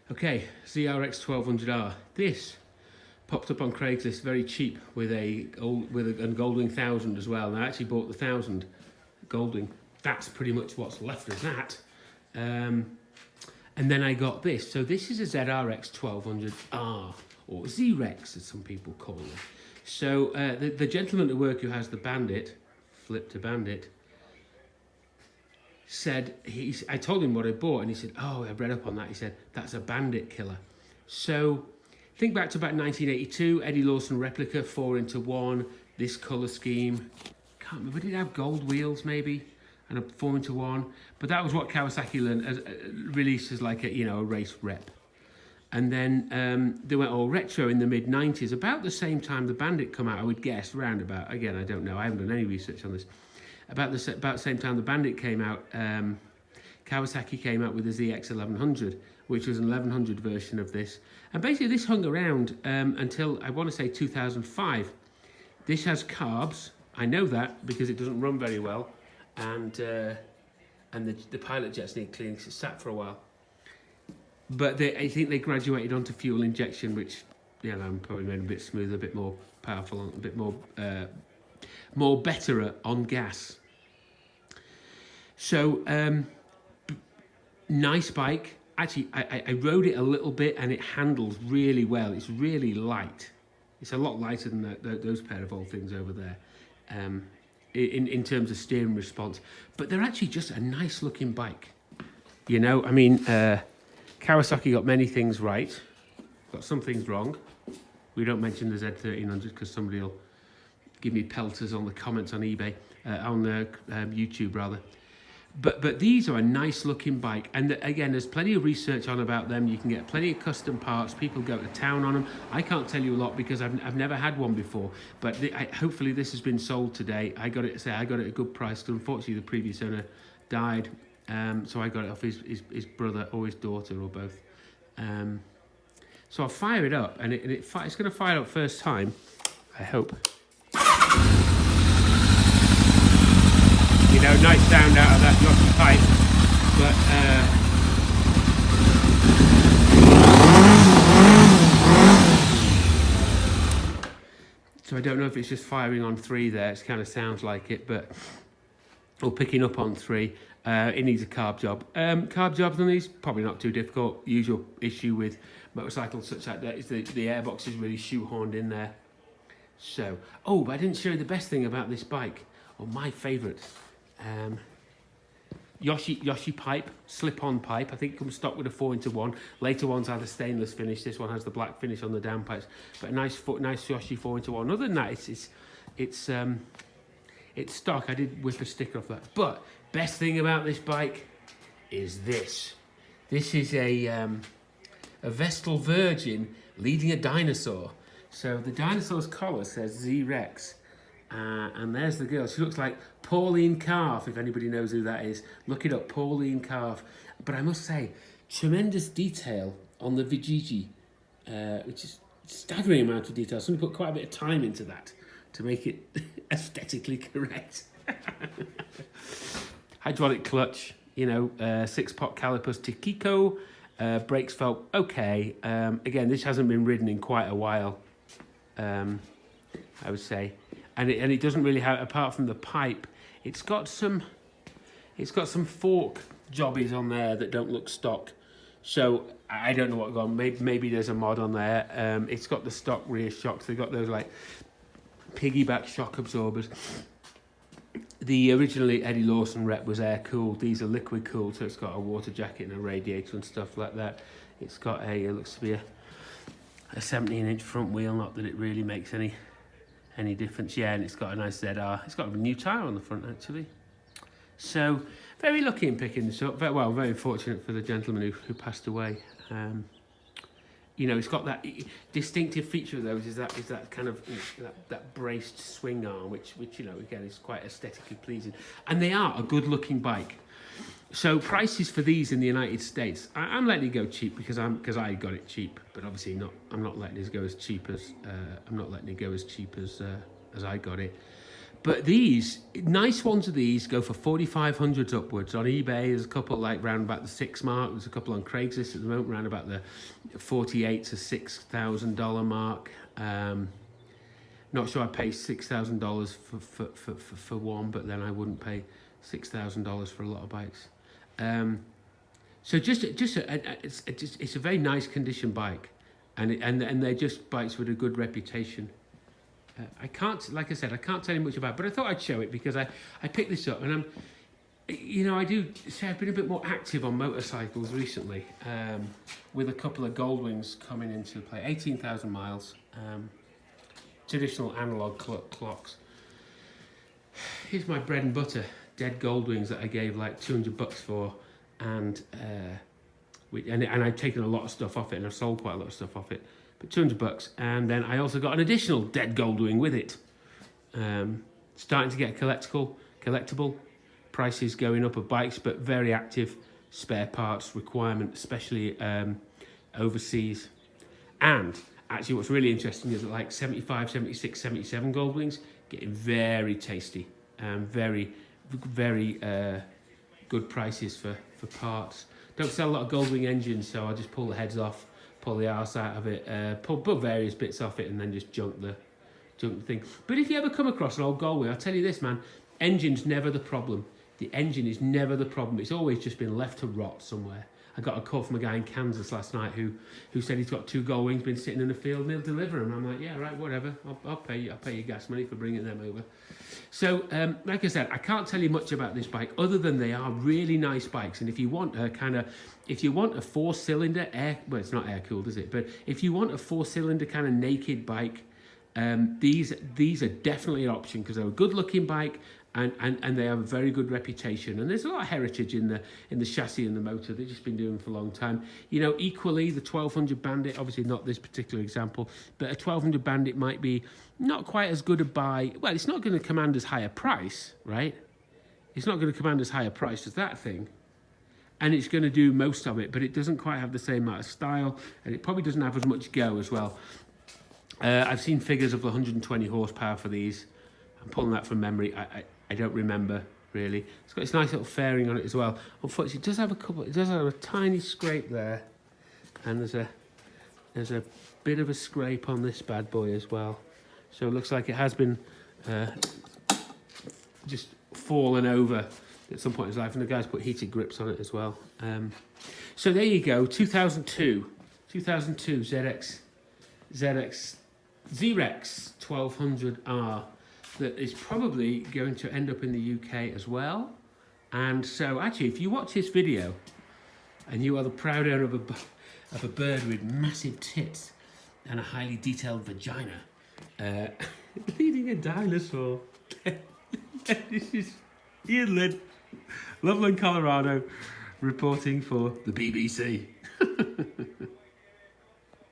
Okay, ZRX1200R. This popped up on Craigslist very cheap with a Goldwing 1000 as well. And I actually bought the 1000 Goldwing. That's pretty much what's left of that. And then I got this. So this is a ZRX1200R, or ZRX as some people call it. So the gentleman at work who has the Bandit, flip to Bandit, said, I told him what I bought, and he said, oh, I read up on that. He said, that's a Bandit killer. So think back to about 1982, Eddie Lawson replica, 4:1, this colour scheme. Can't remember, did it have gold wheels maybe? And a 4:1, but that was what Kawasaki released as like a race rep. And then they went all retro in the mid-90s, about the same time the Bandit come out, I would guess, roundabout. Again, I don't know, I haven't done any research on this. About the same time the Bandit came out, Kawasaki came out with the ZX1100, which was an 1100 version of this. And basically this hung around until, I want to say, 2005. This has carbs, I know that, because it doesn't run very well. And the pilot jets need cleaning because it sat for a while. But I think they graduated onto fuel injection, which probably made it a bit smoother, a bit more powerful, a bit more better on gas. So nice bike. Actually, I rode it a little bit and it handles really well. It's really light. It's a lot lighter than those pair of old things over there. In terms of steering response, but they're actually just a nice looking bike. I mean, Kawasaki got many things right, got some things wrong. We don't mention the Z1300 because somebody will give me pelters on the comments on eBay, on YouTube rather. But these are a nice looking bike, and again, there's plenty of research on about them. You can get plenty of custom parts. People go to town on them. I can't tell you a lot because I've never had one before. But hopefully this has been sold today. I got it at a good price. Because unfortunately, the previous owner died, so I got it off his brother or his daughter or both. So I'll fire it up, and it's going to fire up first time, I hope. Nice sound out of that Yoshi pipe, but so I don't know if it's just firing on 3 there. It kind of sounds like it, or picking up on 3. It needs a carb job. Carb jobs on these, probably not too difficult. Usual issue with motorcycles such like that is the airbox is really shoehorned in there. So, but I didn't show you the best thing about this bike, or my favourite. Yoshi pipe, slip-on pipe. I think it comes stock with a 4:1. Later ones had a stainless finish. This one has the black finish on the downpipes. But a nice Yoshi 4:1. Other than that, it's stock. I did whip a sticker off that. But best thing about this bike is this. This is a Vestal Virgin leading a dinosaur. So the dinosaur's collar says ZRX. And there's the girl. She looks like Pauline Calf, if anybody knows who that is. Look it up, Pauline Calf. But I must say, tremendous detail on the Vijiji, which is a staggering amount of detail. Somebody put quite a bit of time into that to make it aesthetically correct. Hydraulic clutch, 6-pot calipers Tikiko. Brakes felt okay. Again, this hasn't been ridden in quite a while, I would say. And it doesn't really have, apart from the pipe, it's got some fork jobbies on there that don't look stock. So I don't know what gone. Maybe there's a mod on there. It's got the stock rear shocks. They've got those like piggyback shock absorbers. The originally Eddie Lawson rep was air cooled. These are liquid cooled, so it's got a water jacket and a radiator and stuff like that. It's got it looks to be a 17-inch front wheel. Not that it really makes any difference. Yeah, and it's got a nice ZR. It's got a new tyre on the front actually. So very lucky in picking this up. Very fortunate for the gentleman who passed away. It's got that distinctive feature of those is that kind of that braced swing arm, which again is quite aesthetically pleasing. And they are a good looking bike. So prices for these in the United States, I'm letting it go cheap because I got it cheap, but obviously not. I'm not letting it go as cheap as I got it. But these nice ones of these go for 4,500 upwards. On eBay, there's a couple like round about the 6 mark. There's a couple on Craigslist at the moment, round about the $48,000 to $6,000 mark. Not sure I pay $6,000 for one, but then I wouldn't pay $6,000 for a lot of bikes. So it's a very nice condition bike, and they're just bikes with a good reputation. I can't, like I said, I can't tell you much about it, but I thought I'd show it because I picked this up, and I do say I've been a bit more active on motorcycles recently, with a couple of Goldwings coming into play, 18,000 miles, traditional analog clocks. Here's my bread and butter, dead Goldwings that I gave like $200 for, and I'd taken a lot of stuff off it, and I've sold quite a lot of stuff off it. But $200, and then I also got an additional dead Goldwing with it. Starting to get collectible prices going up of bikes, but very active spare parts requirement, especially overseas. And actually, what's really interesting is that like 75, 76, 77 Goldwings getting very tasty, very good prices for parts. Don't sell a lot of Goldwing engines, so I just pull the heads off, pull the arse out of it, pull various bits off it, and then just junk the thing. But if you ever come across an old Goldwing, I'll tell you this, man, engine's never the problem. The engine is never the problem. It's always just been left to rot somewhere. I got a call from a guy in Kansas last night who said he's got 2 Goldwings been sitting in the field and he'll deliver them. I'm like, yeah, right, whatever. I'll pay you gas money for bringing them over. So, like I said, I can't tell you much about this bike other than they are really nice bikes. And if you want a 4-cylinder well, it's not air cooled, is it? But if you want a 4-cylinder kind of naked bike, these are definitely an option because they're a good looking bike. And they have a very good reputation, and there's a lot of heritage in the chassis and the motor. They've just been doing for a long time. Equally, the 1200 Bandit, obviously not this particular example, but a 1200 Bandit might be not quite as good a buy. Well, it's not going to command as high a price, right? It's not going to command as high a price as that thing, and it's going to do most of it, but it doesn't quite have the same amount of style, and it probably doesn't have as much go as well. I've seen figures of 120 horsepower for these. I'm pulling that from memory. I don't remember really. It's got this nice little fairing on it as well. Unfortunately, it does have a tiny scrape there, and there's a bit of a scrape on this bad boy as well. So it looks like it has been just fallen over at some point in its life, and the guy's put heated grips on it as well. So there you go, 2002 ZRX1200R. That is probably going to end up in the UK as well. And so actually, if you watch this video and you are the proud owner of a bird with massive tits and a highly detailed vagina, leading a dinosaur, this is Ian Lynn, Loveland, Colorado, reporting for the BBC.